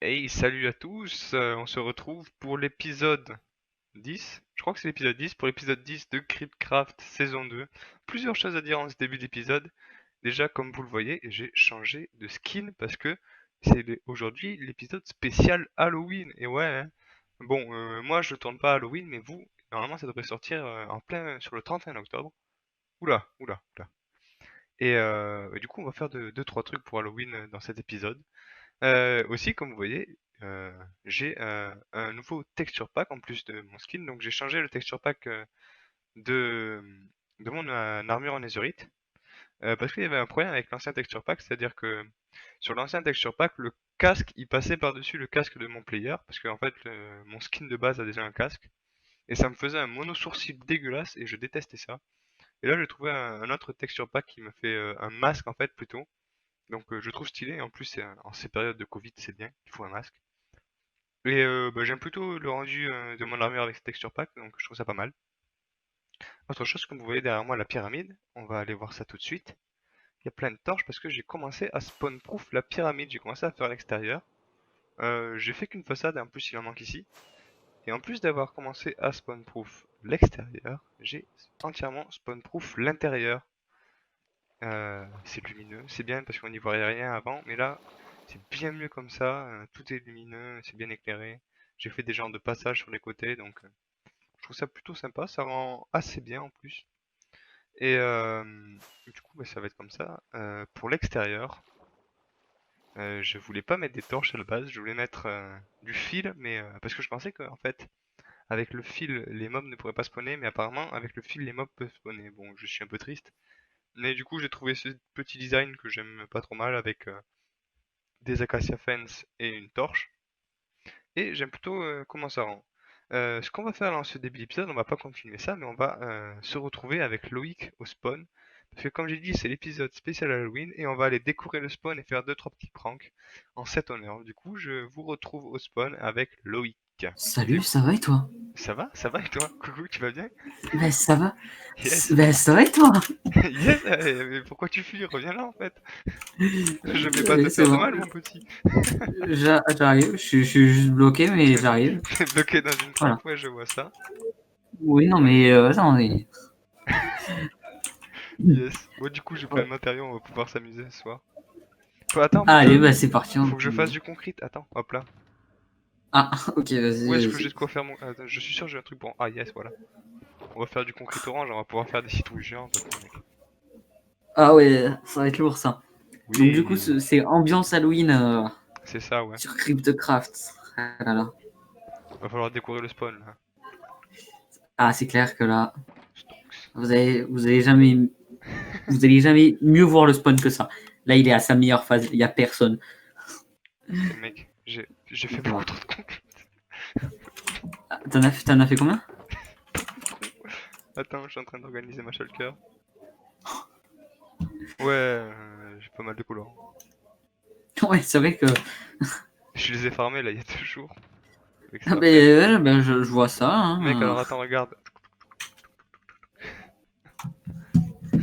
Hey, salut à tous, on se retrouve pour l'épisode 10. Je crois que c'est l'épisode 10, pour l'épisode 10 de Cryptcraft saison 2. Plusieurs choses à dire en ce début d'épisode. Déjà, comme vous le voyez, j'ai changé de skin parce que aujourd'hui l'épisode spécial Halloween. Et ouais, hein. Bon, moi je tourne pas Halloween, mais vous, normalement ça devrait sortir en plein sur le 31 octobre. Oula, oula, oula. Et du coup, on va faire deux, trois trucs pour Halloween dans cet épisode. Aussi, comme vous voyez, j'ai un nouveau texture pack en plus de mon skin. Donc j'ai changé le texture pack de, de mon armure en netherite. Parce qu'il y avait un problème avec l'ancien texture pack, c'est-à-dire que sur l'ancien texture pack, le casque il passait par-dessus le casque de mon player. Parce que en fait, mon skin de base a déjà un casque. Et ça me faisait un mono sourcil dégueulasse et je détestais ça. Et là, j'ai trouvé un autre texture pack qui me fait un masque en fait plutôt. Donc je trouve stylé, et en plus en ces périodes de Covid c'est bien, il faut un masque. Et bah, j'aime plutôt le rendu de mon armure avec ce texture pack, donc je trouve ça pas mal. Autre chose, comme vous voyez derrière moi la pyramide, on va aller voir ça tout de suite. Il y a plein de torches parce que j'ai commencé à spawn-proof la pyramide, j'ai commencé à faire l'extérieur. J'ai fait qu'une façade et en plus il en manque ici. Et en plus d'avoir commencé à spawn-proof l'extérieur, j'ai entièrement spawn-proof l'intérieur. C'est lumineux, c'est bien parce qu'on n'y voyait rien avant, mais là c'est bien mieux comme ça, tout est lumineux, c'est bien éclairé. J'ai fait des genres de passages sur les côtés, donc je trouve ça plutôt sympa, ça rend assez bien en plus. Et du coup, bah, ça va être comme ça. Pour l'extérieur, je voulais pas mettre des torches à la base, je voulais mettre du fil, mais parce que je pensais que en fait, avec le fil, les mobs ne pourraient pas spawner, mais apparemment, avec le fil, les mobs peuvent spawner. Bon, je suis un peu triste, mais du coup, j'ai trouvé ce petit design que j'aime pas trop mal avec des acacia fence et une torche. Et j'aime plutôt comment ça rend. Ce qu'on va faire dans ce début d'épisode, on va pas continuer ça, mais on va se retrouver avec Loïc au spawn. Parce que comme j'ai dit, c'est l'épisode spécial Halloween et on va aller décorer le spawn et faire deux trois petits pranks en cet honneur. Du coup, je vous retrouve au spawn avec Loïc. Salut, ça va et toi? Ça va? Ça va et toi? Coucou, tu vas bien? Ben ça va. Yes! Ben ça va et toi? Yes! Mais pourquoi tu fuis? Reviens là en fait! Je vais pas te C'est faire de bon, mal, mon petit! j'arrive, je suis juste bloqué mais j'arrive. T'es bloqué dans une Voilà. trappe, ouais, je vois ça. Oui, non mais attends, Yes. Bon, du coup, j'ai plein de matériaux, on va pouvoir s'amuser ce soir. Attends, bouge allez, pas. bah c'est parti. Faut que je fasse du concrete. Attends, hop là. Ah, ok, Où vas-y, est-ce que j'ai vas-y. de quoi faire mon. Attends, je suis sûr que j'ai un truc pour. Ah, yes, voilà. On va faire du concrete orange, on va pouvoir faire des citrouilles géantes après, mec. Ah ouais, ça va être lourd ça. Donc du coup, Oui, c'est ambiance Halloween c'est ça, ouais. sur Cryptocraft. Ah là là. Va falloir décorer le spawn là. Ah, c'est clair que là, Stonks. vous allez jamais mieux voir le spawn que ça. Là, il est à sa meilleure phase, il y a personne. Et mec, j'ai fait beaucoup Voilà. trop de concrete. Ah, t'en as fait combien? Con. Attends, je suis en train d'organiser ma shulker. Ouais, j'ai pas mal de couleurs. Ouais, c'est vrai que Je les ai farmés là il y a 2 jours. Avec ah Starfed. ben, je vois ça, Mec, hein. alors attends, regarde.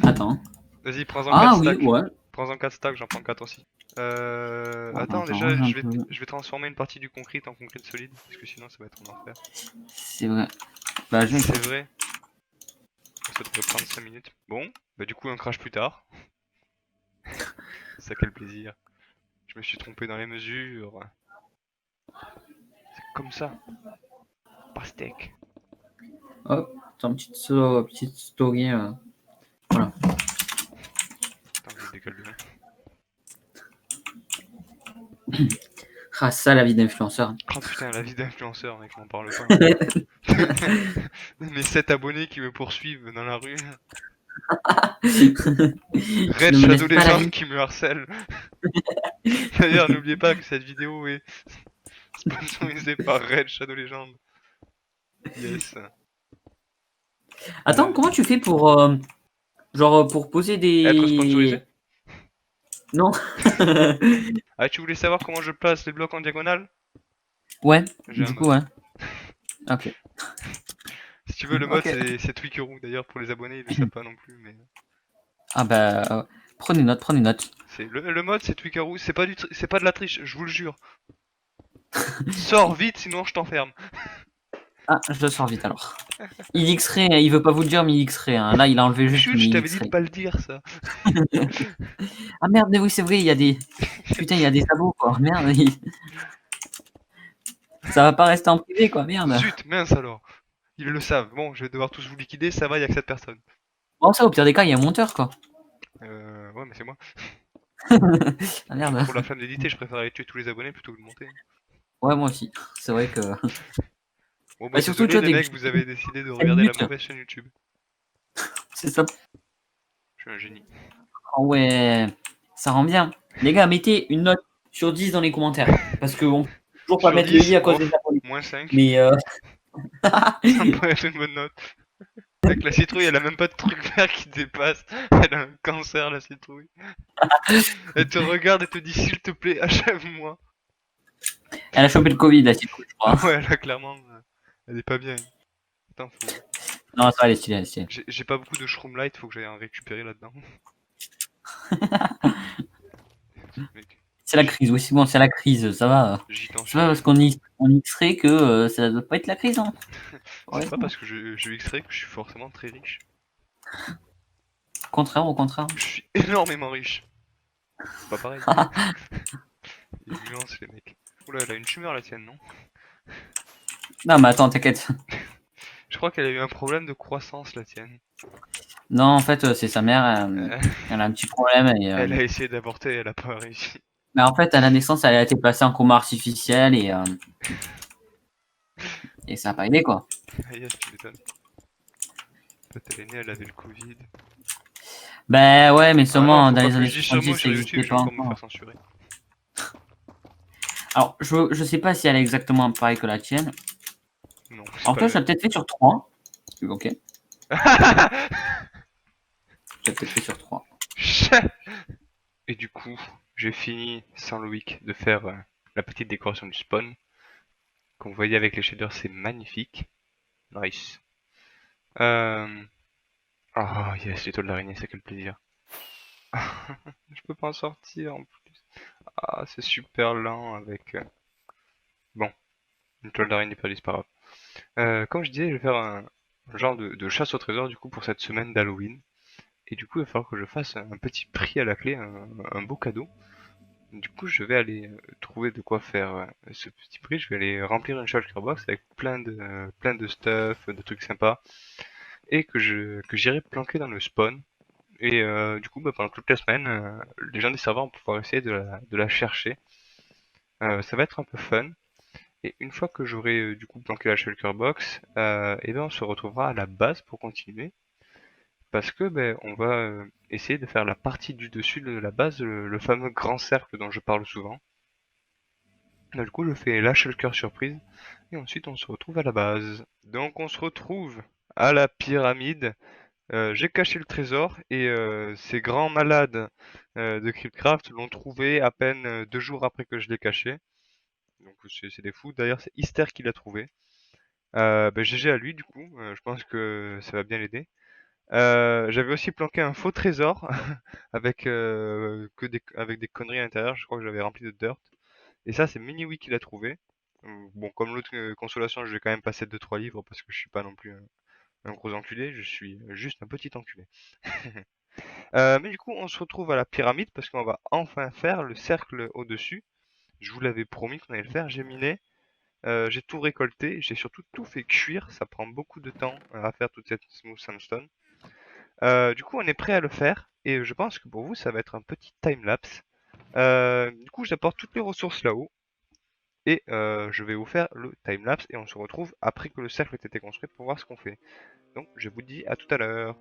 Attends. Vas-y, prends-en 4 Ah oui, stacks. ouais. Prends-en 4 stacks, j'en prends 4 aussi. Attends, Attends, déjà, j'ai un peu. je vais transformer une partie du concrete en concrete solide, parce que sinon ça va être un enfer. C'est vrai. Bah, je vais C'est faire. vrai, ça devrait prendre 5 minutes. Bon, bah du coup, un crash plus tard. Ça, quel plaisir. Je me suis trompé dans les mesures. C'est comme ça, pastèque. Hop, attends, petite story. Voilà. Attends, je décale bien. Ah, ça, la vie d'influenceur. Oh putain, la vie d'influenceur, mec, m'en parle pas. Mes 7 abonnés qui me poursuivent dans la rue. Red Ne me laisse Shadow pas la Legend vie. qui me harcèle. D'ailleurs, n'oubliez pas que cette vidéo est sponsorisée par Red Shadow Legend. Yes. Attends, Euh, comment tu fais pour. Genre, pour poser Être sponsorisé? des. Non. Ah, tu voulais savoir comment je place les blocs en diagonale? Ouais, J'ai un du coup, mode. ouais. Ok. Si tu veux, le mode Ok. c'est Tweakeroo. D'ailleurs, pour les abonnés, ils le savent pas non plus, mais Ah, bah, prenez note, prenez note. le mode c'est Tweakeroo. C'est pas de la triche, je vous le jure. Sors vite, sinon je t'enferme. Ah, je le sors vite alors. Il X-ray, il veut pas vous le dire, mais il X-ray. Hein. Là, il a enlevé juste Chut, mais je il t'avais dit de X-ray. pas le dire, ça. Ah merde, mais oui, c'est vrai, il y a des. Putain, il y a des sabots, quoi. Merde, ça va pas rester en privé, quoi. Merde. Zut, mince alors. Ils le savent. Bon, je vais devoir tous vous liquider, ça va, y a que cette personne. Bon, ça, au pire des cas, il y a un monteur, quoi. Ouais, mais c'est moi. Ah J'ai merde. trop la flemme d'éditer, je préfère aller tuer tous les abonnés plutôt que de monter. Ouais, moi aussi. C'est vrai que. Bon, bah Bah, surtout, tu désolé vois, les des mecs, vidéos vous avez décidé de de 10 regarder la minutes. mauvaise chaîne YouTube. C'est ça. Je suis un génie. Ah ouais, ça rend bien. Les gars, mettez une note sur 10 dans les commentaires. Parce qu'on peut toujours pas Sur mettre le i 10, à cause des off, abonnés. moins 5. Mais Ça me paraît être une bonne note. Mec, la citrouille, elle a même pas de truc vert qui dépasse. Elle a un cancer, la citrouille. Elle te regarde et te dit s'il te plaît, achève-moi. elle a chopé le Covid, la citrouille, je crois. Ah ouais, là, clairement, elle est pas bien. Putain, faut... Non, ça va, elle est stylée, elle est stylée. J'ai pas beaucoup de Shroom Light, faut que j'aille en récupérer là-dedans. Mec, C'est la crise, oui, c'est bon, c'est la crise, ça va. j'y t'en C'est pas parce survie. qu'on X-ray que ça doit pas être la crise, hein. C'est Ouais, pas parce que je X-ray que je suis forcément très riche. au contraire, au contraire. Je suis énormément riche. C'est pas pareil. Les nuances, les mecs. Oula, elle a une tumeur la tienne, non? Non, mais attends, t'inquiète. Je crois qu'elle a eu un problème de croissance la tienne. Non, en fait, c'est sa mère, Euh, elle a un petit problème. Elle a essayé d'avorter, elle a pas réussi. Mais en fait, à la naissance, elle a été placée en coma artificiel et ça a pas aidé, quoi. Ah yes, tu m'étonnes. Quand elle est née, elle avait le Covid. Ben ouais, mais Ah non, seulement faut dans pas les que années je dise ce 70, mot ça sur YouTube, n'existait je vais pas encore me encore. faire censurer. Alors, je sais pas si elle est exactement pareille que la tienne. Non, c'est Alors pas toi, la je l'ai même. peut-être fait sur 3. Ok, je l'ai peut-être fait sur 3. Et du coup, j'ai fini sans Loïc de faire la petite décoration du spawn. Comme vous voyez avec les shaders, c'est magnifique. Nice. Euh... Oh yes, l'étoile d'araignée, c'est quel plaisir. Je peux pas en sortir en plus. Ah, c'est super lent avec... Bon, une toile d'araignée perdue, c'est pas grave. Comme je disais, je vais faire un genre de chasse au trésor du coup pour cette semaine d'Halloween. Et du coup, il va falloir que je fasse un petit prix à la clé, un beau cadeau. Du coup, je vais aller trouver de quoi faire ce petit prix. Je vais aller remplir une shulker box avec plein de stuff, de trucs sympas, et que j'irai planquer dans le spawn. Et du coup, bah, pendant toute la semaine, les gens des serveurs vont pouvoir essayer de la chercher. Ça va être un peu fun. Et une fois que j'aurai du coup planqué la shulker box, et ben on se retrouvera à la base pour continuer. Parce que ben, on va essayer de faire la partie du dessus de la base, le fameux grand cercle dont je parle souvent. Du coup, je fais la shulker surprise. Et ensuite, on se retrouve à la base. Donc, on se retrouve à la pyramide. J'ai caché le trésor et ces grands malades de Cryptcraft l'ont trouvé à peine 2 jours après que je l'ai caché. Donc c'est des fous. D'ailleurs, c'est Easter qui l'a trouvé. Ben, GG à lui du coup. Je pense que ça va bien l'aider. J'avais aussi planqué un faux trésor avec avec des conneries à l'intérieur. Je crois que j'avais rempli de dirt. Et ça, c'est Miniwi qui l'a trouvé. Bon, comme l'autre consolation, je vais quand même passer 2-3 livres parce que je suis pas non plus un gros enculé. Je suis juste un petit enculé. Mais du coup, on se retrouve à la pyramide parce qu'on va enfin faire le cercle au-dessus. Je vous l'avais promis qu'on allait le faire. J'ai miné, j'ai tout récolté, j'ai surtout tout fait cuire. Ça prend beaucoup de temps à faire toute cette smooth sandstone. Du coup, on est prêt à le faire et je pense que pour vous, ça va être un petit time-lapse. Du coup, j'apporte toutes les ressources là-haut et je vais vous faire le time-lapse et on se retrouve après que le cercle ait été construit pour voir ce qu'on fait. Donc, je vous dis à tout à l'heure.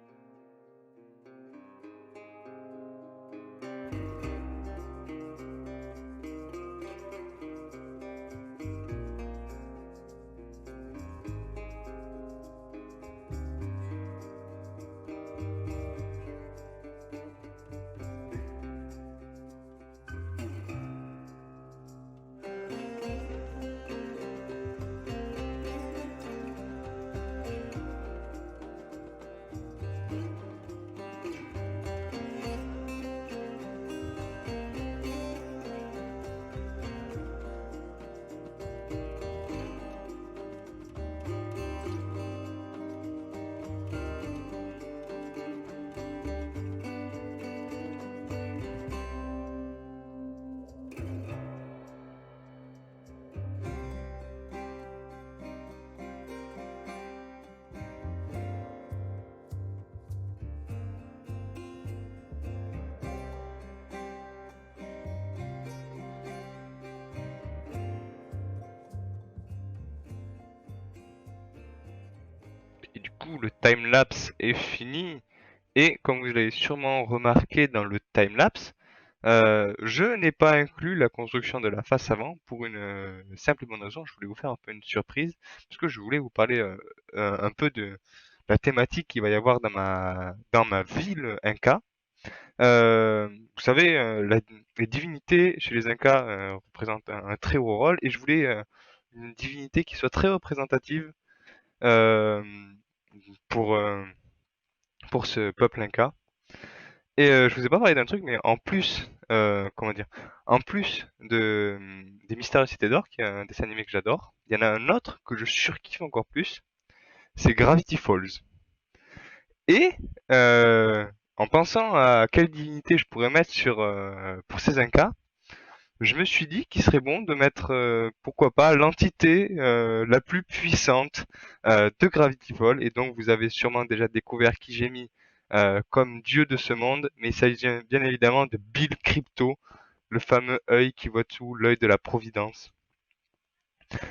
coup, le timelapse est fini. Et comme vous l'avez sûrement remarqué dans le timelapse, je n'ai pas inclus la construction de la face avant pour une simple et bonne raison. Je voulais vous faire un peu une surprise parce que je voulais vous parler un peu de la thématique qu'il va y avoir dans ma ville Inca. Vous savez, les divinités chez les Incas représentent un très haut rôle et je voulais une divinité qui soit très représentative euh, pour, euh, pour ce peuple Inca. Et je vous ai pas parlé d'un truc, mais en plus, comment dire, en plus des Mystères de Cité d'Or, qui est un dessin animé que j'adore, il y en a un autre que je surkiffe encore plus, c'est Gravity Falls. Et en pensant à quelle divinité je pourrais mettre pour ces Incas, je me suis dit qu'il serait bon de mettre, pourquoi pas, l'entité la plus puissante de Gravity Falls. Et donc, vous avez sûrement déjà découvert qui j'ai mis comme dieu de ce monde, mais il s'agit bien évidemment de Bill Crypto, le fameux œil qui voit tout, l'œil de la providence.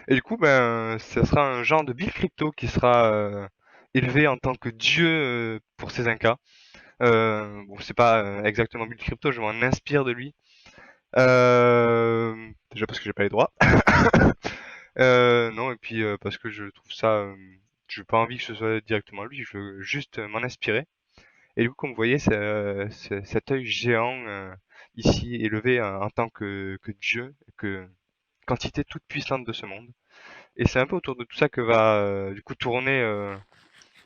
Et du coup, ben, ça sera un genre de Bill Crypto qui sera élevé en tant que dieu pour ces Incas. Bon, c'est pas exactement Bill Crypto, je m'en inspire de lui. Déjà parce que j'ai pas les droits. Non, et puis parce que je trouve ça, j'ai pas envie que ce soit directement lui, je veux juste m'en inspirer. Et du coup, comme vous voyez, cet œil géant ici élevé en tant que dieu, que quantité toute puissante de ce monde. Et c'est un peu autour de tout ça que va du coup tourner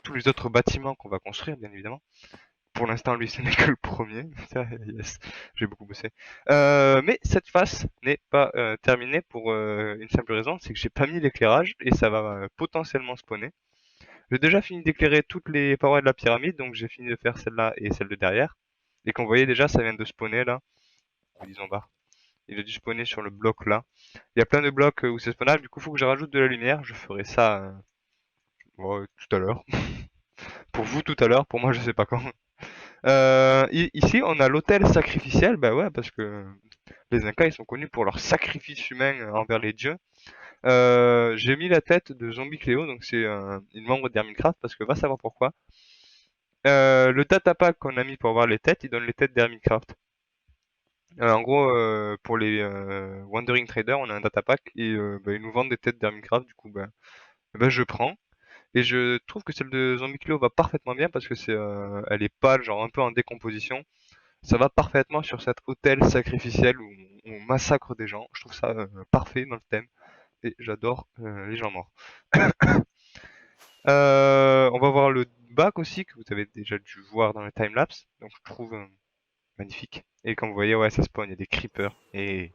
tous les autres bâtiments qu'on va construire, bien évidemment. Pour l'instant, lui, ce n'est que le premier. Yes, j'ai beaucoup bossé. Mais cette phase n'est pas terminée pour une simple raison, c'est que j'ai pas mis l'éclairage et ça va potentiellement spawner. J'ai déjà fini d'éclairer toutes les parois de la pyramide, donc j'ai fini de faire celle-là et celle de derrière. Et comme vous voyez déjà, ça vient de spawner là. Disons bas. Il a dû spawner sur le bloc là. Il y a plein de blocs où c'est spawnable, du coup, il faut que je rajoute de la lumière. Je ferai ça tout à l'heure. Pour vous tout à l'heure, pour moi, je sais pas quand. Ici, on a l'autel sacrificiel, bah ouais, parce que les Incas, ils sont connus pour leur sacrifice humain envers les dieux. J'ai mis la tête de Zombie Cléo, donc c'est une membre d'Herminecraft, parce que va savoir pourquoi. Le datapack qu'on a mis pour avoir les têtes, il donne les têtes d'Herminecraft. En gros, pour les Wandering Traders, on a un datapack et bah, ils nous vendent des têtes d'Herminecraft, du coup, bah, je prends. Et je trouve que celle de Zombie Cléo va parfaitement bien parce que elle est pâle, genre un peu en décomposition. Ça va parfaitement sur cet hôtel sacrificiel où on massacre des gens. Je trouve ça parfait dans le thème et j'adore les gens morts. On va voir le bac aussi que vous avez déjà dû voir dans le timelapse. Donc je trouve magnifique. Et comme vous voyez, ouais, ça spawn, il y a des creepers. Et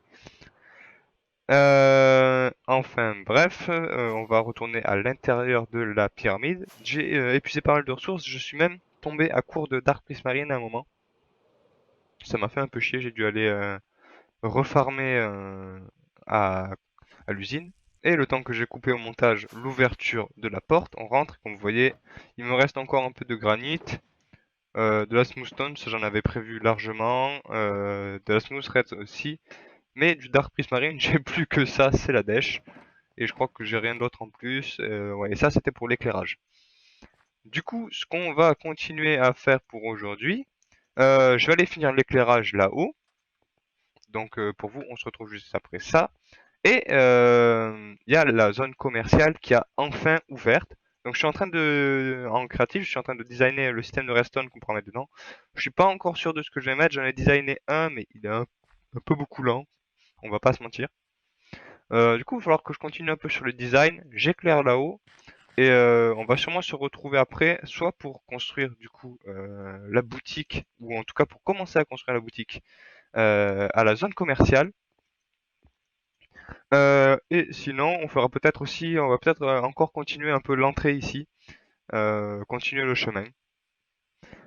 enfin, bref, on va retourner à l'intérieur de la pyramide. J'ai épuisé pas mal de ressources. Je suis même tombé à court de Dark Prismarine à un moment. Ça m'a fait un peu chier. J'ai dû aller refarmer à, à l'usine. Et le temps que j'ai coupé au montage l'ouverture de la porte, on rentre. Comme vous voyez, il me reste encore un peu de granit, de la smooth stone, ça j'en avais prévu largement, de la smooth red aussi. Mais du dark prismarine, j'ai plus que ça, c'est la dèche. Et je crois que j'ai rien d'autre en plus. Ouais, et ça c'était pour l'éclairage. Du coup, ce qu'on va continuer à faire pour aujourd'hui, je vais aller finir l'éclairage là-haut. Donc pour vous, on se retrouve juste après ça. Et il y a la zone commerciale qui a enfin ouverte. Donc je suis en train en créatif, je suis en train de designer le système de redstone qu'on pourra mettre dedans. Je suis pas encore sûr de ce que je vais mettre, j'en ai designé un, mais il est un peu beaucoup lent, on va pas se mentir. Du coup, il va falloir que je continue un peu sur le design, j'éclaire là-haut, et on va sûrement se retrouver après, soit pour construire du coup la boutique, ou en tout cas pour commencer à construire la boutique à la zone commerciale. Et sinon, on va peut-être encore continuer un peu l'entrée ici, continuer le chemin.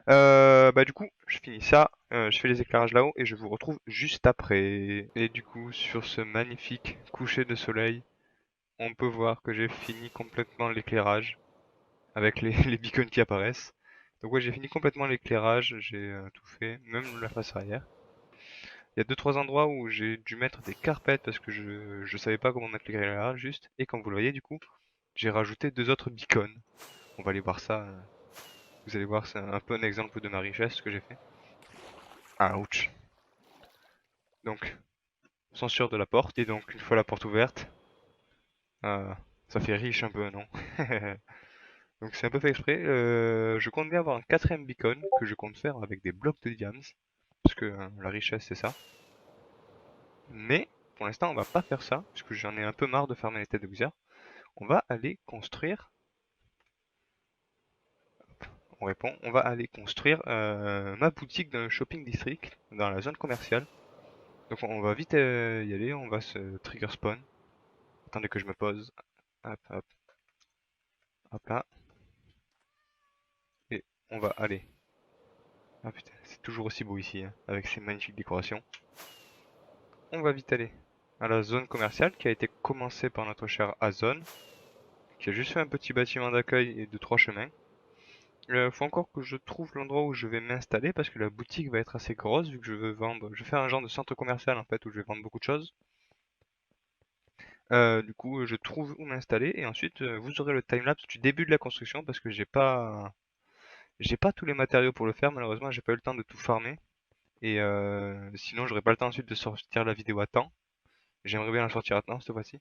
Bah du coup, je finis ça, je fais les éclairages là-haut et je vous retrouve juste après. Et du coup, sur ce magnifique coucher de soleil, on peut voir que j'ai fini complètement l'éclairage avec les beacons qui apparaissent. Donc ouais, j'ai fini complètement l'éclairage, j'ai tout fait, même la face arrière. Il y a deux trois endroits où j'ai dû mettre des carpettes parce que je savais pas comment mettre l'éclairage juste. Et comme vous le voyez, du coup, j'ai rajouté deux autres beacons. on va aller voir ça. Vous allez voir, c'est un peu un exemple de ma richesse ce que j'ai fait. Ah, ouch. Donc, censure de la porte, et donc une fois la porte ouverte, ça fait riche un peu, non? Donc c'est un peu fait exprès. Je compte bien avoir un quatrième beacon que je compte faire avec des blocs de diams, parce que la richesse c'est ça. Mais pour l'instant on va pas faire ça, parce que j'en ai un peu marre de farmer les têtes de wizard. On va aller construire. On répond. On va aller construire ma boutique dans le shopping district, dans la zone commerciale. Donc on va vite y aller. On va se trigger spawn. Attendez que je me pose. Hop, hop, hop là. Et on va aller. Ah putain, c'est toujours aussi beau ici, hein, avec ces magnifiques décorations. On va vite aller à la zone commerciale qui a été commencée par notre cher Azon, qui a juste fait un petit bâtiment d'accueil et 2-3 chemins. Faut encore que je trouve l'endroit où je vais m'installer parce que la boutique va être assez grosse vu que je veux vendre. Je vais faire un genre de centre commercial en fait où je vais vendre beaucoup de choses. Du coup, je trouve où m'installer et ensuite vous aurez le timelapse du début de la construction parce que j'ai pas tous les matériaux pour le faire. Malheureusement, j'ai pas eu le temps de tout farmer et sinon j'aurais pas le temps ensuite de sortir la vidéo à temps. J'aimerais bien la sortir à temps cette fois-ci.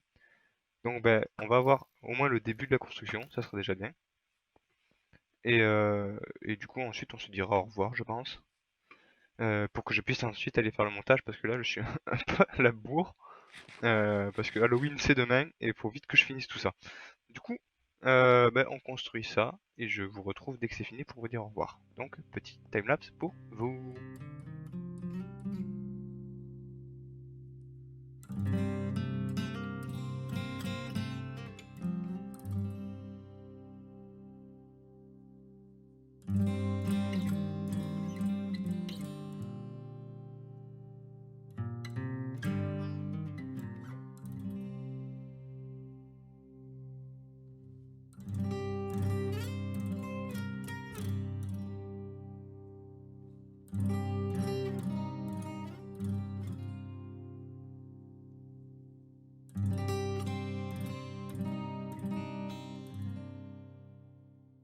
Donc ben, on va avoir au moins le début de la construction, ça sera déjà bien. Et du coup ensuite on se dira au revoir je pense. Pour que je puisse ensuite aller faire le montage parce que là je suis un peu à la bourre. Parce que Halloween c'est demain et il faut vite que je finisse tout ça. Du coup ben, on construit ça et je vous retrouve dès que c'est fini pour vous dire au revoir. Donc petit timelapse pour vous.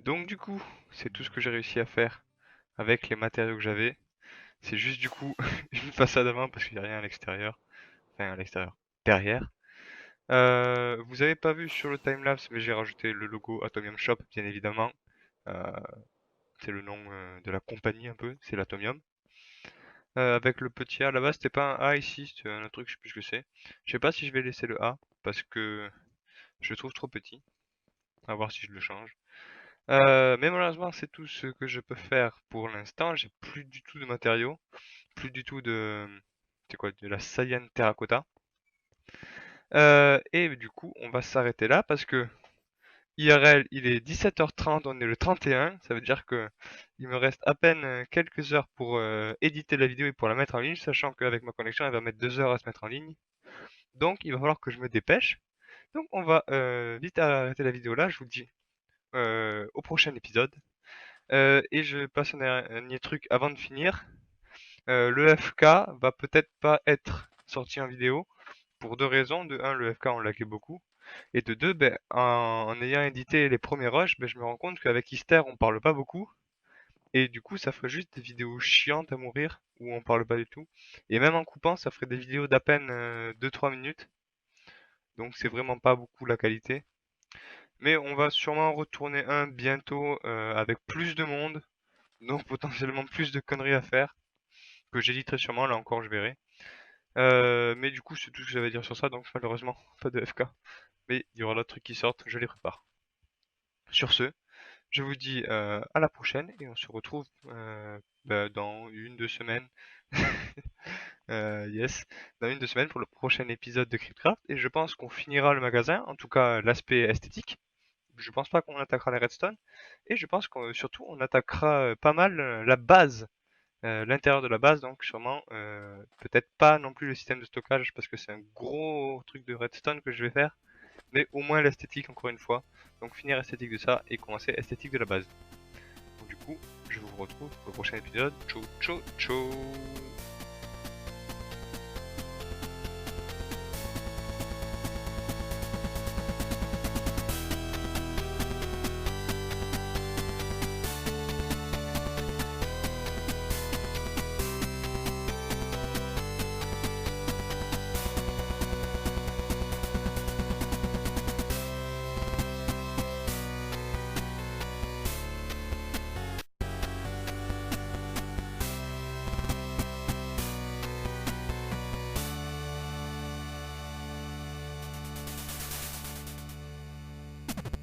Donc du coup c'est tout ce que j'ai réussi à faire avec les matériaux que j'avais. C'est juste du coup une façade avant parce qu'il n'y a rien à l'extérieur. Enfin à l'extérieur. Derrière. Vous avez pas vu sur le timelapse, mais j'ai rajouté le logo Atomium Shop, bien évidemment. Euh, c'est le nom de la compagnie un peu, c'est l'Atomium. Avec le petit A, là-bas c'était pas un A ici, c'était un autre truc, je sais plus ce que c'est. Je sais pas si je vais laisser le A, parce que je le trouve trop petit. À voir si je le change. Mais malheureusement c'est tout ce que je peux faire pour l'instant. J'ai plus du tout de matériaux, plus du tout de... C'est quoi? De la Saiyan Terracotta. Et du coup on va s'arrêter là, parce que IRL, il est 17h30, on est le 31, ça veut dire que il me reste à peine quelques heures pour éditer la vidéo et pour la mettre en ligne, sachant qu'avec ma connexion, elle va mettre 2 heures à se mettre en ligne. Donc, il va falloir que je me dépêche. Donc, on va vite arrêter la vidéo là. Je vous dis au prochain épisode. Et je passe un dernier truc avant de finir. Le FK va peut-être pas être sorti en vidéo pour deux raisons. De un, le FK on laguait beaucoup. Et de deux, ben, en ayant édité les premiers rushs, ben, je me rends compte qu'avec Ister, on parle pas beaucoup. Et du coup, ça ferait juste des vidéos chiantes à mourir, où on parle pas du tout. Et même en coupant, ça ferait des vidéos d'à peine 2-3 minutes. Donc c'est vraiment pas beaucoup la qualité. Mais on va sûrement retourner un bientôt avec plus de monde. Donc potentiellement plus de conneries à faire. Que j'éditerai sûrement, là encore je verrai. Mais du coup, c'est tout ce que j'avais à dire sur ça. Donc malheureusement, pas de FK. Mais il y aura d'autres trucs qui sortent, je les prépare. Sur ce, je vous dis à la prochaine et on se retrouve bah, dans 1-2 semaines. Yes, dans 1-2 semaines pour le prochain épisode de Cryptcraft. Et je pense qu'on finira le magasin, en tout cas l'aspect esthétique. Je pense pas qu'on attaquera les redstone. Et je pense qu'on surtout on attaquera pas mal la base, l'intérieur de la base. Donc sûrement peut-être pas non plus le système de stockage parce que c'est un gros truc de redstone que je vais faire. Mais au moins l'esthétique encore une fois. Donc finir esthétique de ça et commencer esthétique de la base. Donc du coup, je vous retrouve pour le prochain épisode. Ciao ciao ciao.